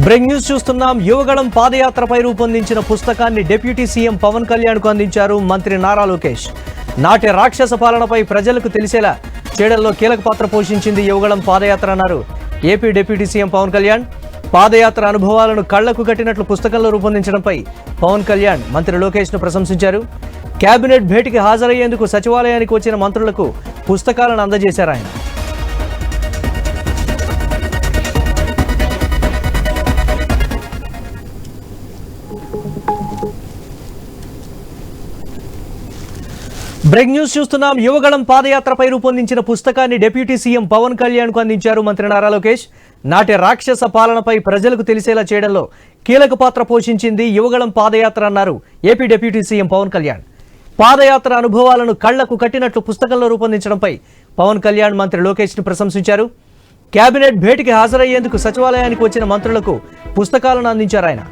Break news చూస్తున్నాం. యువగళం పాదయాత్రపై రూపొందించిన పుస్తకాన్ని డిప్యూటీ సీఎం పవన్ కళ్యాణ్కు అందించారు మంత్రి నారా లోకేష్. నాటి రాక్షస పాలనపై ప్రజలకు తెలిసేలా చేయడంలో కీలక పాత్ర పోషించింది యువగళం పాదయాత్ర అన్నారు AP deputy CM Pawan Kalyan. పాదయాత్ర అనుభవాలను కళ్లకు కట్టినట్లు పుస్తకంలో రూపొందించడంపై పవన్ కళ్యాణ్ మంత్రి లోకేష్ను ప్రశంసించారు. కేబినెట్ భేటీకి హాజరయ్యేందుకు సచివాలయానికి వచ్చిన మంత్రులకు పుస్తకాలను అందజేశారు ఆయన. బ్రేక్ న్యూస్ చూస్తున్నాం. యువగళం పాదయాత్రపై రూపొందించిన పుస్తకాన్ని డిప్యూటీ సీఎం పవన్ కళ్యాణ్కు అందించారు మంత్రి నారా లోకేష్. నాటి రాక్షస పాలనపై ప్రజలకు తెలిసేలా చేయడంలో కీలక పాత్ర పోషించింది యువగళం పాదయాత్ర అన్నారు AP deputy CM Pawan Kalyan. పాదయాత్ర అనుభవాలను కళ్లకు కట్టినట్లు పుస్తకంలో రూపొందించడంపై పవన్ కళ్యాణ్ మంత్రి లోకేష్ను ప్రశంసించారు. కేబినెట్ భేటీకి హాజరయ్యేందుకు సచివాలయానికి వచ్చిన మంత్రులకు పుస్తకాలను అందించారు ఆయన.